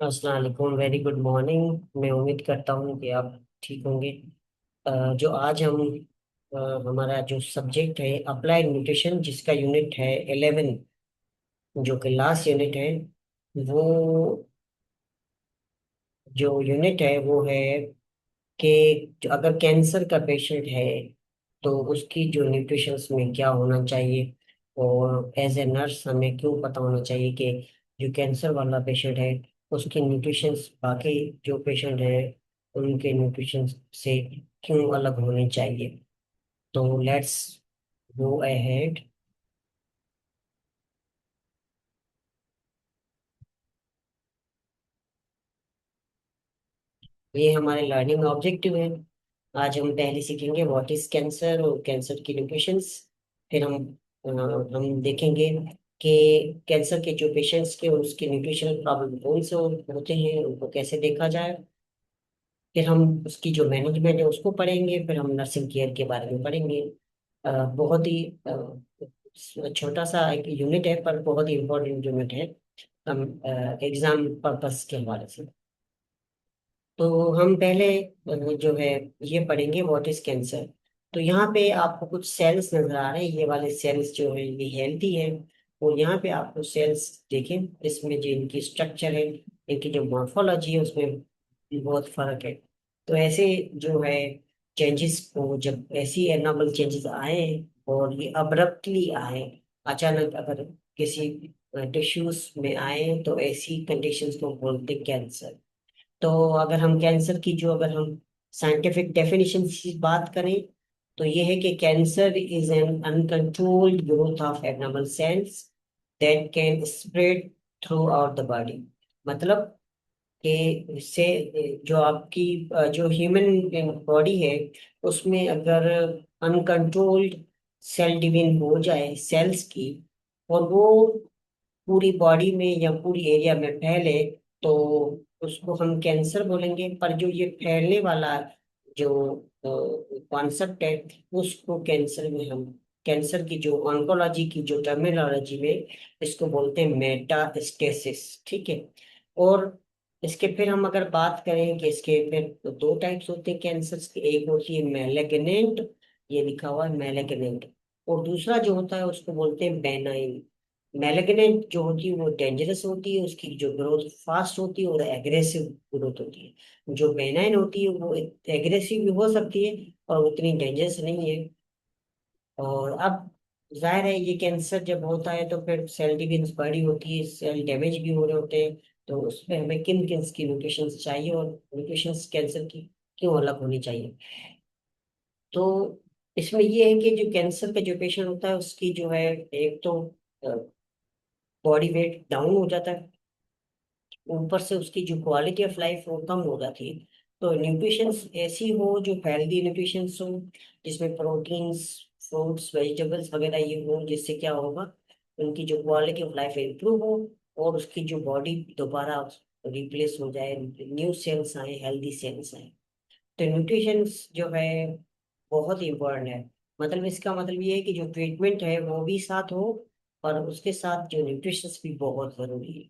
अस्सलाम वालेकुम। Very good morning. मैं उम्मीद करता हूँ कि आप ठीक होंगे। जो आज हम अ, हमारा जो सब्जेक्ट है अप्लाइड न्यूट्रिशन, जिसका यूनिट है 11, जो कि लास्ट यूनिट है। वो जो यूनिट है वो है कि जो अगर कैंसर का पेशेंट है तो उसकी जो न्यूट्रिशंस में क्या होना चाहिए, और एज ए नर्स हमें क्यों पता होना चाहिए कि जो कैंसर वाला पेशेंट है उसकी न्यूट्रिशंस बाकी जो पेशेंट है उनके न्यूट्रिशन से क्यों अलग होनी चाहिए। तो लेट्स गो अहेड। ये हमारे लर्निंग ऑब्जेक्टिव है। आज हम पहले सीखेंगे व्हाट इज कैंसर और कैंसर की न्यूट्रिशंस। फिर हम देखेंगे कि कैंसर के जो पेशेंट्स के उसके न्यूट्रिशनल प्रॉब्लम कौन से होते हैं, उनको कैसे देखा जाए। फिर हम उसकी जो मैनेजमेंट है उसको पढ़ेंगे। फिर हम नर्सिंग केयर के बारे में पढ़ेंगे। बहुत ही छोटा सा एक यूनिट है पर बहुत ही इम्पोर्टेंट यूनिट है हम एग्जाम पर्पस के हवाले से। तो हम पहले जो है ये पढ़ेंगे व्हाट इज कैंसर। तो यहाँ पे आपको कुछ सेल्स नजर आ रहे हैं। ये वाले सेल्स जो है ये हेल्थी है, और यहाँ पे आपको सेल्स देखें, इसमें जो इनकी स्ट्रक्चर है, इनकी जो मॉर्फोलॉजी है उसमें भी बहुत फर्क है। तो ऐसे जो है चेंजेस को, जब ऐसी एबनॉर्मल चेंजेस आए और ये अब्रप्टली आए, अचानक अगर किसी टिश्यूज में आए, तो ऐसी कंडीशंस को बोलते कैंसर। तो अगर हम कैंसर की जो अगर हम साइंटिफिक डेफिनेशन की बात करें, तो ये है कि cancer is an uncontrolled growth of abnormal cells that can spread through out the body. मतलब कि इससे जो आपकी जो ह्यूमन बॉडी है उसमें अगर अनकंट्रोल्ड सेल डिवीजन हो जाए सेल्स की, और वो पूरी बॉडी में या पूरी एरिया में फैले, तो उसको हम कैंसर बोलेंगे। पर जो ये फैलने वाला जो कॉन्सेप्ट है उसको कैंसर में हम, कैंसर की जो ऑन्कोलॉजी की जो टर्मिनोलॉजी में इसको बोलते हैं मेटास्टेसिस। ठीक है। और इसके फिर हम अगर बात करें कि इसके फिर तो दो टाइप्स होते हैं कैंसर के। एक होती है मैलेग्नेंट, ये लिखा हुआ है मैलेग्नेंट, और दूसरा जो होता है उसको बोलते हैं बेनाइन। मैलिग्नेंट जो होती है वो डेंजरस होती है, उसकी जो ग्रोथ फास्ट होती है और एग्रेसिव ग्रोथ होती है। जो बेनाइन होती है वो एग्रेसिव भी हो सकती है और उतनी डेंजरस नहीं है। और अब जाहिर है ये कैंसर जब होता है तो फिर सेल डिवीजन बड़ी होती है, सेल डैमेज भी हो रहे होते हैं। तो उसमें हमें किन किन की म्यूटेशन चाहिए और म्यूटेशन कैंसर की क्यों अलग होनी चाहिए। तो इसमें ये है कि जो कैंसर का जो पेशेंट होता है उसकी जो है, एक तो बॉडी वेट डाउन हो जाता है, ऊपर से उसकी जो क्वालिटी ऑफ लाइफ वो कम हो जाती है। तो न्यूट्रिशन ऐसी हो जो हेल्दी न्यूट्रिशन हो, जिसमें प्रोटीन्स, फ्रूट्स, वेजिटेबल्स वगैरह ये हो, जिससे क्या होगा, उनकी जो क्वालिटी ऑफ लाइफ इंप्रूव हो और उसकी जो बॉडी दोबारा रिप्लेस हो जाए, न्यू सेल्स आए, हेल्दी सेल्स आए। तो न्यूट्रिशन जो है बहुत ही इम्पोर्टेंट है। मतलब इसका मतलब ये है कि जो ट्रीटमेंट है वो भी साथ हो, और उसके साथ जो न्यूट्रिशन भी बहुत जरूरी है।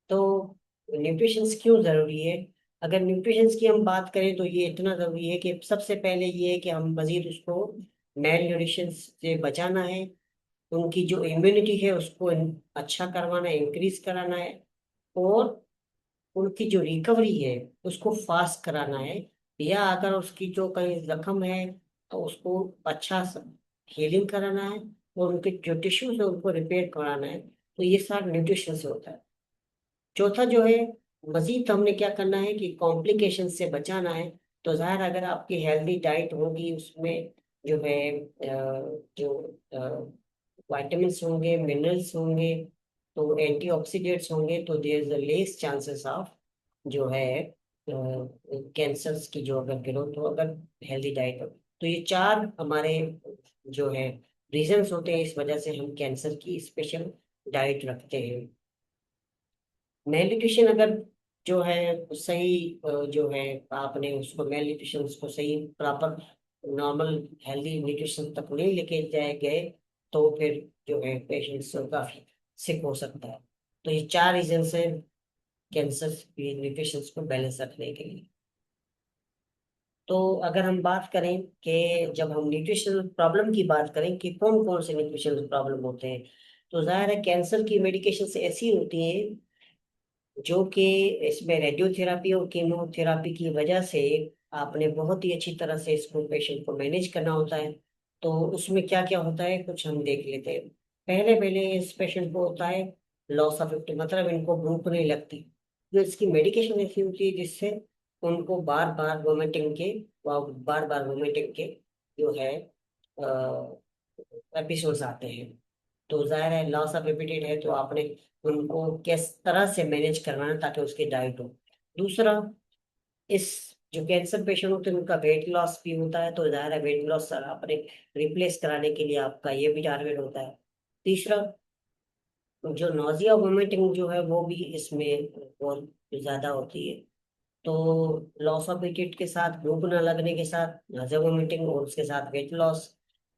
तो न्यूट्रिशंस क्यों जरूरी है? अगर न्यूट्रिशंस की हम बात करें तो ये इतना जरूरी है कि सबसे पहले ये है कि हम मजीद उसको मेल न्यूट्रिशन से बचाना है। उनकी जो इम्यूनिटी है उसको अच्छा करवाना है, इंक्रीज कराना है। और उनकी जो रिकवरी है उसको फास्ट कराना है। या अगर उसकी जो कहीं जख्म है तो उसको अच्छा हीलिंग कराना है, और उनके जो टिश्यूज है उनको रिपेयर कराना है। तो ये सारा न्यूट्रिशन से होता है। चौथा जो है, मजीद हमने क्या करना है कि कॉम्प्लिकेशन से बचाना है। तो जाहिर अगर आपकी हेल्दी डाइट होगी उसमें जो है जो वाइटामिन्स होंगे, मिनरल्स होंगे, तो एंटीऑक्सीडेंट्स होंगे, तो there is a less chances of जो है कैंसर्स की जो अगर ग्रोथ हो, अगर हेल्दी डाइट हो। तो ये चार हमारे जो है रीजंस होते हैं इस वजह से हम कैंसर की स्पेशल डाइट रखते हैं। मेल न्यूट्रिशन अगर जो है सही जो है आपने उसको मेल न्यूट्रिशन उसको सही प्रॉपर नॉर्मल हेल्दी न्यूट्रिशन तक नहीं लेके जाए गए, तो फिर जो है पेशेंट्स काफी सिक हो सकता है। तो ये चार रीजन हैं कैंसर न्यूट्रिशंस को बैलेंस रखने के लिए। तो अगर हम बात करें कि जब हम न्यूट्रिशनल प्रॉब्लम की बात करें कि कौन कौन से न्यूट्रिशनल प्रॉब्लम होते हैं, तो जाहिर है कैंसर की मेडिकेशन ऐसी होती हैं जो कि इसमें रेडियोथेरापी और कीमोथेरापी की वजह से आपने बहुत ही अच्छी तरह से इसको पेशेंट को मैनेज करना होता है। तो उसमें क्या क्या होता है कुछ हम देख लेते हैं। पहले पहले इस पेशेंट को होता है लॉस ऑफ एपेटाइट, मतलब इनको भूख नहीं लगती। जो इसकी मेडिकेशन ऐसी होती है जिससे उनको बार बार वोमिटिंग के जो है एपिसोड्स आते हैं। तो जाहिर है लॉस ऑफ एपेटाइट है तो आपने उनको किस तरह से मैनेज करवाना ताकि उसकी डाइट हो। दूसरा, इस जो कैंसर पेशेंट होते हैं उनका वेट लॉस भी होता है, तो जाहिर है वेट लॉस आपने रिप्लेस कराने के लिए आपका ये भी टारगेट होता है। तीसरा, जो नोजिया वोमिटिंग जो है वो भी इसमें बहुत ज्यादा होती है। तो लॉस ऑफ एपेटाइट के साथ भूख न लगने के साथ नोजिया वोमिटिंग और उसके साथ वेट लॉस।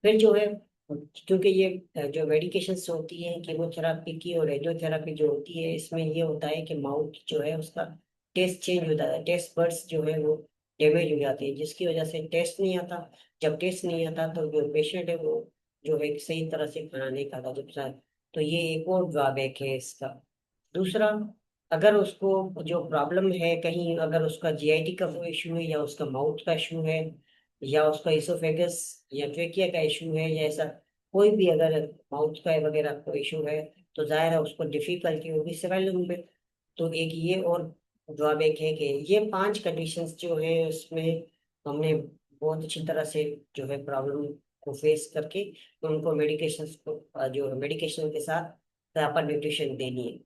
फिर जो है क्योंकि ये जो मेडिकेशंस होती है कीमोथेरापी की और रेडियोथेरापी जो होती है इसमें ये होता है कि माउथ जो है उसका टेस्ट चेंज हो जाता है, टेस्ट बड्स जो है वो डैमेज हो जाते हैं जिसकी वजह से टेस्ट नहीं आता। जब टेस्ट नहीं आता तो जो पेशेंट है वो जो है सही तरह से खाना नहीं खाता जब से। तो ये एक और ड्रॉबैक है इसका। दूसरा, अगर उसको जो प्रॉब्लम है कहीं अगर उसका जीआईटी का कोई इशू है या उसका माउथ का इशू है या उसका इसोफेगस या ट्रेकिया का इशू है या ऐसा कोई भी अगर माउथ का वगैरह कोई इशू है तो जाहिर है उसको डिफिकल्टी होगी सर्वाइवल में। तो एक ये और ड्रॉबैक है कि ये 5 कंडीशंस जो है उसमें हमने बहुत अच्छी तरह से जो है प्रॉब्लम को फेस करके उनको मेडिकेशन को जो मेडिकेशन के साथ प्रॉपर न्यूट्रिशन देनी है।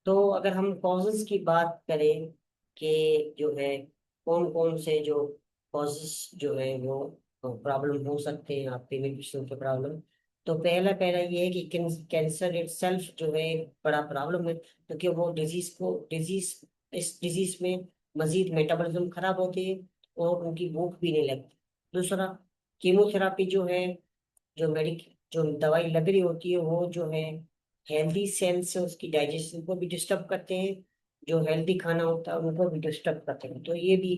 तो अगर हम कॉजेज की बात करें कि जो है कौन कौन से जो कॉजेज जो है वो प्रॉब्लम हो सकते हैं आपके न्यूट्रिशन के प्रॉब्लम। तो पहला पहला ये है कि कैंसर इटसेल्फ जो है एक बड़ा प्रॉब्लम है क्योंकि वो डिजीज इस डिजीज में मजीद मेटाबॉलिज्म खराब होती है और उनकी भूख भी नहीं लगती। दूसरा, कीमोथेरापी जो है जो दवाई लग रही होती है वो जो है हेल्दी सेल्स से उसकी डाइजेशन को भी डिस्टर्ब करते हैं, जो हेल्दी खाना होता है उनको भी डिस्टर्ब करते हैं। तो ये भी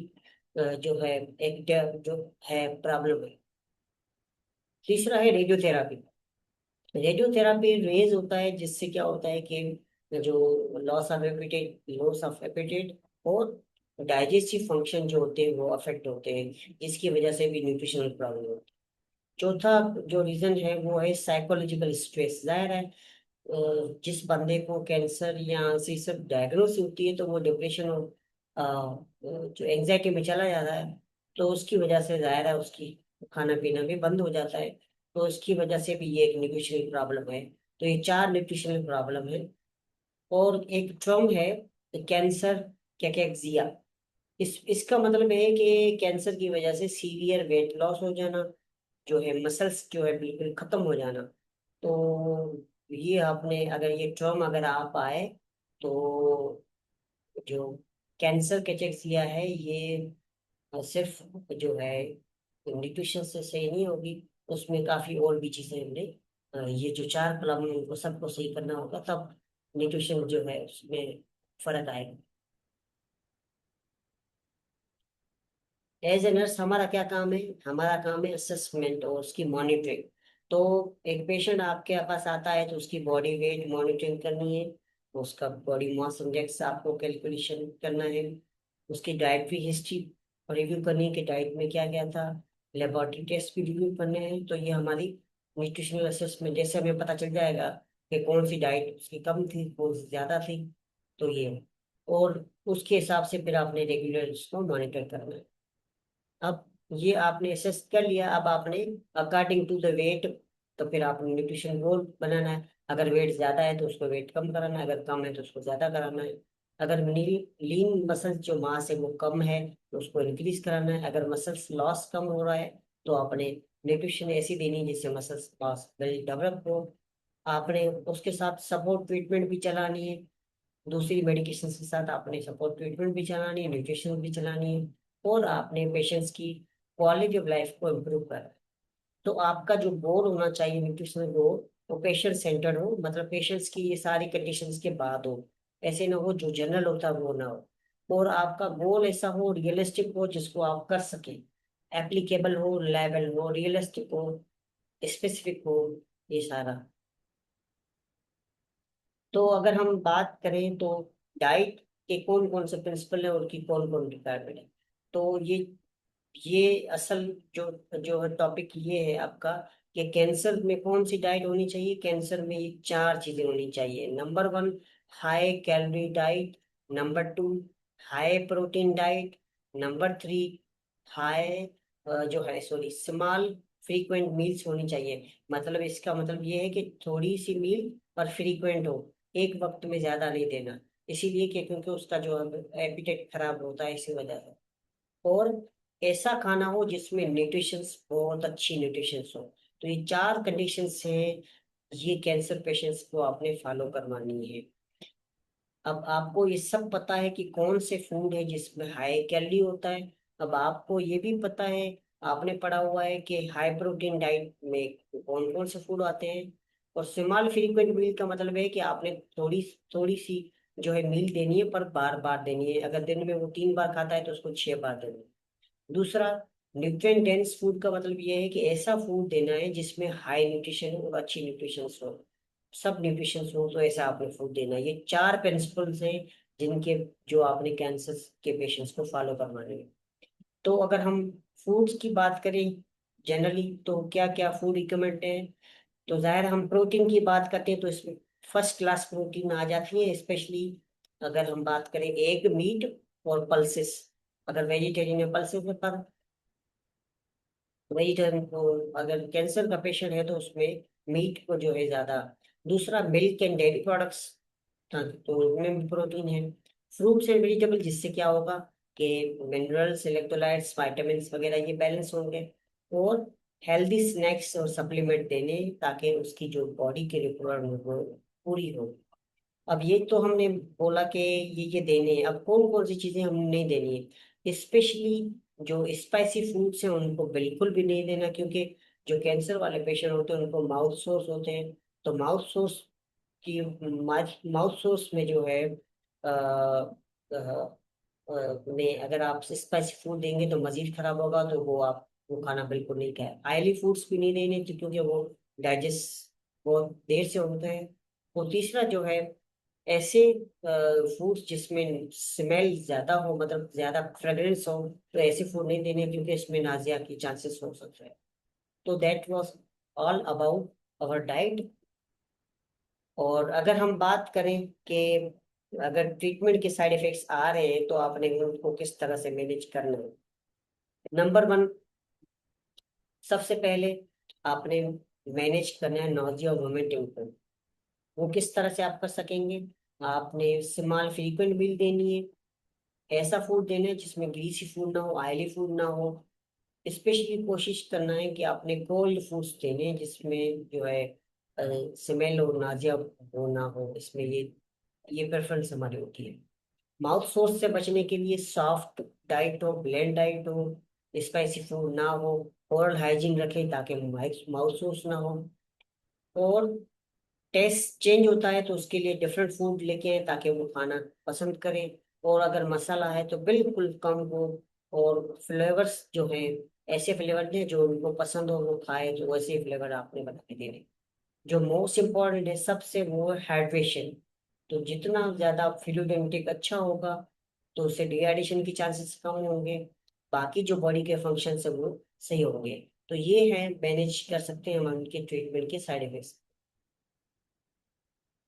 जो है एक जो है प्रॉब्लम है। तीसरा है रेडियोथेरापी। रेडियोथेरापी रेज होता है जिससे क्या होता है कि जो लॉस ऑफ एपेटाइट और डाइजेस्टिव फंक्शन जो होते हैं वो अफेक्ट होते हैं जिसकी वजह से भी न्यूट्रिशनल प्रॉब्लम होती है। चौथा जो रीजन है वो है साइकोलॉजिकल स्ट्रेस। जाहिर है जिस बंदे को कैंसर या ऐसी सब डायग्नोस होती है तो वो डिप्रेशन और जो एंजाइटी में चला जाता है। तो उसकी वजह से जाहिर है उसकी खाना पीना भी बंद हो जाता है। तो उसकी वजह से भी ये एक न्यूट्रिशनल प्रॉब्लम है। तो ये 4 न्यूट्रिशनल प्रॉब्लम है। और एक टर्म है कैंसर कैकेक्सिया। इसका मतलब है कि कैंसर की वजह से सीवियर वेट लॉस हो जाना, जो है मसल्स जो है बिल्कुल खत्म हो जाना। तो ये आपने अगर ये टर्म अगर आप आए तो जो कैंसर कैचेक्सिया है ये सिर्फ जो है न्यूट्रिशन से सही नहीं होगी, उसमें काफी और भी चीजें हमने ये जो 4 प्रॉब्लम है उनको सबको सही करना होगा तब न्यूट्रिशन जो है उसमें फर्क आएगा। एज ए नर्स हमारा क्या काम है, हमारा काम है असेसमेंट और उसकी मॉनिटरिंग। तो एक पेशेंट आपके पास आता है तो उसकी बॉडी वेट मॉनिटरिंग करनी है, उसका बॉडी मास इंडेक्स आपको कैलकुलेशन करना है, उसकी डाइटरी हिस्ट्री रिव्यू करनी है कि डाइट में क्या क्या था, लेबोरेटरी टेस्ट भी रिव्यू करने हैं। तो ये हमारी न्यूट्रिशनल असेसमेंट जैसे हमें पता चल जाएगा कि कौन सी डाइट उसकी कम थी कौन सी ज्यादा थी। तो ये और उसके हिसाब से फिर आपने रेगुलर उसको मॉनिटर करना है। अब ये आपने असेस कर लिया, अब आपने अकॉर्डिंग टू द वेट तो फिर आपने न्यूट्रिशन गोल बनाना है। अगर वेट ज्यादा है तो उसको वेट कम कराना है, अगर कम है तो उसको ज्यादा कराना है। अगर लीन मसल्स जो मास है वो कम है तो उसको इंक्रीज कराना है। अगर मसल्स लॉस कम हो रहा है तो आपने न्यूट्रिशन ऐसी देनी है जिससे मसल्स लॉस डेवलप हो। आपने उसके साथ सपोर्ट ट्रीटमेंट भी चलानी है, दूसरी मेडिकेशन के साथ आपने सपोर्ट ट्रीटमेंट भी चलानी है, न्यूट्रिशन भी चलानी है। और आपने पेशेंट्स की क्वालिटी ऑफ लाइफ को इम्प्रूव करना है। तो आपका जो गोल होना चाहिए न्यूट्रिशनल गोल वो पेशेंट सेंटर्ड हो, मतलब पेशेंट्स की ये सारी कंडीशंस के बाद हो ऐसे ना हो जो जनरल होता है वो ना हो, और आपका गोल ऐसा हो, रियलिस्टिक हो, जिसको आप कर सके, एप्लीकेबल हो, रिलायबल हो, रियलिस्टिक हो, स्पेसिफिक हो, ये सारा। तो अगर हम बात करें तो डाइट के कौन कौन से प्रिंसिपल है और उनकी कौन कौन रिक्वायरमेंट है, तो ये असल जो जो है टॉपिक ये है आपका, कि कैंसर में कौन सी डाइट होनी चाहिए। कैंसर में ये चार चीजें होनी चाहिए। Number one, high calorie diet. Number two, high protein diet. Number three, high जो है सॉरी स्मॉल फ्रीक्वेंट मील्स होनी चाहिए। मतलब इसका मतलब ये है कि थोड़ी सी मील पर फ्रीक्वेंट हो, एक वक्त में ज्यादा नहीं देना। इसीलिए कि क्योंकि उसका जो एपिटेट खराब होता है इसी वजह से। और ऐसा खाना हो जिसमें न्यूट्रिशंस बहुत अच्छी न्यूट्रिशंस हो। तो ये चार कंडीशंस हैं, ये कैंसर पेशेंट्स को आपने फॉलो करवानी है। अब आपको ये सब पता है कि कौन से फूड है जिसमें हाई कैलोरी होता है। अब आपको ये भी पता है, आपने पढ़ा हुआ है कि हाई प्रोटीन डाइट में कौन कौन से फूड आते हैं। और स्मॉल फ्रीक्वेंट मील का मतलब है कि आपने थोड़ी थोड़ी सी जो है मील देनी है, पर बार बार देनी है। अगर दिन में वो 3 बार खाता है तो उसको 6 बार देनी है। दूसरा, न्यूट्रिएंट डेंस फूड का मतलब ये है कि ऐसा फूड देना है जिसमें हाई न्यूट्रिशन हो और अच्छी न्यूट्रिशन हो, सब न्यूट्रिशन हो, तो ऐसा आपने फूड देना है। ये चार प्रिंसिपल्स हैं जिनके जो आपने कैंसर के पेशेंट्स को फॉलो करवाने हैं। तो अगर हम फूड्स की बात करें जनरली, तो क्या क्या फूड रिकमेंड है, तो जाहिर हम प्रोटीन की बात करते हैं तो इसमें फर्स्ट क्लास प्रोटीन आ जाती है। स्पेशली अगर हम बात करें एग, मीट और पल्सेस। अगर वेजिटेरियन है पल्सेस में, पर वेजिटेरियन को अगर कैंसर का पेशेंट है तो उसमें मीट को जो है ज्यादा। दूसरा, मिल्क एंड डेयरी प्रोडक्ट्स, तो उनमें भी प्रोटीन है। फ्रूट्स एंड वेजिटेबल, जिससे क्या होगा कि मिनरल्स, इलेक्ट्रोलाइट्स, विटामिन्स वगैरह ये बैलेंस होंगे। और हेल्दी स्नैक्स और सप्लीमेंट देने, ताकि उसकी जो बॉडी की रिक्वायरमेंट वो पूरी हो। अब ये तो हमने बोला कि ये देने हैं। अब कौन कौन सी चीजें हम नहीं देनी है, स्पेशली जो स्पाइसी फूड्स हैं उनको बिल्कुल भी नहीं देना, क्योंकि जो कैंसर वाले पेशेंट होते हैं उनको माउथ सोर्स होते हैं। तो माउथ सोर्स की माउथ सोर्स में जो है में अगर आप स्पाइसी फूड देंगे तो मजीद खराब होगा, तो वो आप वो खाना बिल्कुल नहीं खाए। ऑयली फूड्स भी नहीं देने क्योंकि वो डाइजेस्ट बहुत देर से होते हैं। और तीसरा जो है, ऐसे फूड्स जिसमें स्मेल ज्यादा हो, मतलब ज्यादा फ्रेग्रेंस हो, तो ऐसे फूड नहीं देने क्योंकि इसमें नाजिया की चांसेस हो सकते हैं। तो that was all about our diet. और अगर हम बात करें कि अगर ट्रीटमेंट के साइड इफेक्ट्स आ रहे हैं तो आपने उनको किस तरह से मैनेज करना है। नंबर वन, सबसे पहले आपने मैनेज करना है नॉजिया और वोमिटिंग को। वो किस तरह से आप कर सकेंगे, आपने स्मॉल फ्रीक्वेंट मील देनी है। ऐसा फूड देना है जिसमें ग्रीसी फूड ना हो, ऑयली फूड ना हो। स्पेशली कोशिश करना है कि आपने कोल्ड फूड्स देने हैं जिसमें जो है स्मेल और नाजिया वो ना हो। इसमें ये प्रेफरेंस हमारी होती है। माउथ सोर्स से बचने के लिए सॉफ्ट डाइट हो, ब्लेंड डाइट हो, स्पाइसी फूड ना हो, ओरल हाइजीन रखें ताकि माउथ सोर्स ना हो। और टेस्ट चेंज होता है तो उसके लिए डिफरेंट फूड लेके आए ताकि वो खाना पसंद करें। और अगर मसाला है तो बिल्कुल कम हो। और फ्लेवर्स जो है, ऐसे फ्लेवर दें जो उनको पसंद हो, वो खाए, तो वैसे फ्लेवर आपने बना के देने। जो मोस्ट इम्पोर्टेंट है सबसे, वो है हाइड्रेशन। तो जितना ज्यादा फ्लूइड इनटेक अच्छा होगा तो उससे डिहाइड्रेशन की चांसेस कम होंगे, बाकी जो बॉडी के फंक्शन है वो सही होंगे। तो ये है, मैनेज कर सकते हैं हम उनके ट्रीटमेंट के साइड इफेक्ट्स।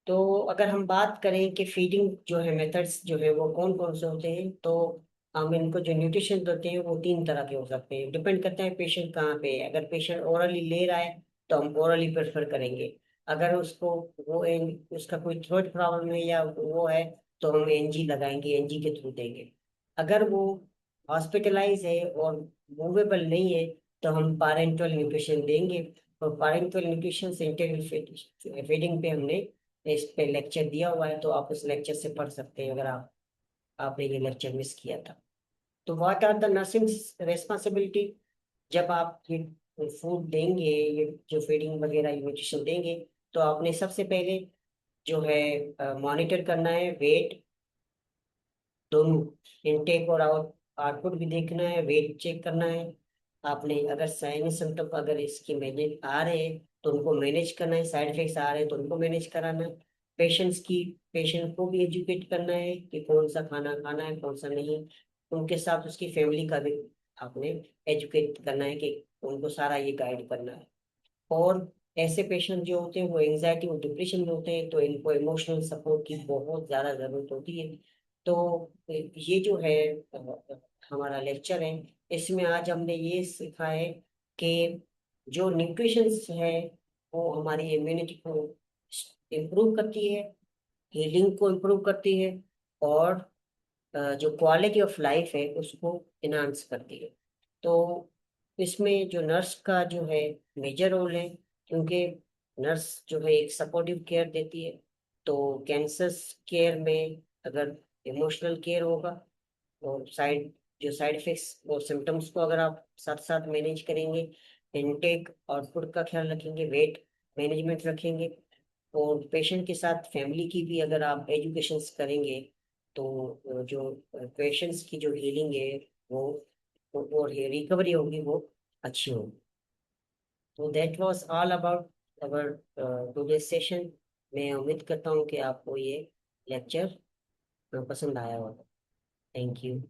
तो अगर हम बात करें कि फीडिंग जो है मेथड्स जो है वो कौन कौन से होते हैं, तो हम इनको जो न्यूट्रिशन देते हैं वो 3 तरह के हो सकते हैं। डिपेंड करता है पेशेंट कहाँ पे है। अगर पेशेंट ओरली ले रहा है तो हम ओरली प्रेफर करेंगे। अगर उसको उसका कोई थ्रोट प्रॉब्लम है या वो है, तो हम एनजी लगाएंगे, एनजी के थ्रू देंगे। अगर वो हॉस्पिटलाइज है और मूवेबल नहीं है तो हम पारेंटल न्यूट्रिशन देंगे। और पारेंटल न्यूट्रिशन से इंटीग्रल फीडिंग पे हमने इस पे लेक्चर दिया हुआ है, तो आप उस लेक्चर से पढ़ सकते हैं अगर आपने ये लेक्चर मिस किया था। तो what are the nursing responsibility, जब आप ये फूड देंगे, ये जो फीडिंग वगैरह न्यूट्रिशन देंगे, तो आपने सबसे पहले जो है मॉनिटर करना है, वेट दोनों, इनटेक और आउट आउटपुट भी देखना है, वेट चेक करना है। आपने अगर साइनस सिम्टम अगर इसकी मैनेज आ रहे हैं तो उनको मैनेज करना है, साइड इफेक्ट्स आ रहे हैं तो उनको मैनेज कराना है। पेशेंट को भी एजुकेट करना है कि कौन सा खाना खाना है कौन सा नहीं। उनके साथ उसकी फैमिली का भी आपने एजुकेट करना है कि उनको सारा ये गाइड करना है। और ऐसे पेशेंट जो होते हैं वो एंजाइटी और डिप्रेशन में होते हैं तो इनको इमोशनल सपोर्ट की बहुत ज़्यादा ज़रूरत होती है। तो ये जो है हमारा लेक्चर है, इसमें आज हमने ये सीखा है कि जो न्यूट्रिशंस है वो हमारी इम्यूनिटी को इम्प्रूव करती है, हीलिंग को इम्प्रूव करती है, और जो क्वालिटी ऑफ लाइफ है उसको इनहांस करती है। तो इसमें जो नर्स का जो है मेजर रोल है, क्योंकि नर्स जो है एक सपोर्टिव केयर देती है। तो कैंसर केयर में अगर इमोशनल केयर होगा और साइड इफेक्ट्स और सिम्टम्स को अगर आप साथ साथ मैनेज करेंगे, इनटेक आउटपुट का ख्याल रखेंगे, वेट मैनेजमेंट रखेंगे, और पेशेंट के साथ फैमिली की भी अगर आप एजुकेशन करेंगे, तो जो पेशेंट्स की जो हीलिंग है और रिकवरी होगी वो अच्छी होगी। तो that was all about our today session. मैं उम्मीद करता हूँ कि आपको ये लेक्चर पसंद आया होगा। Thank you.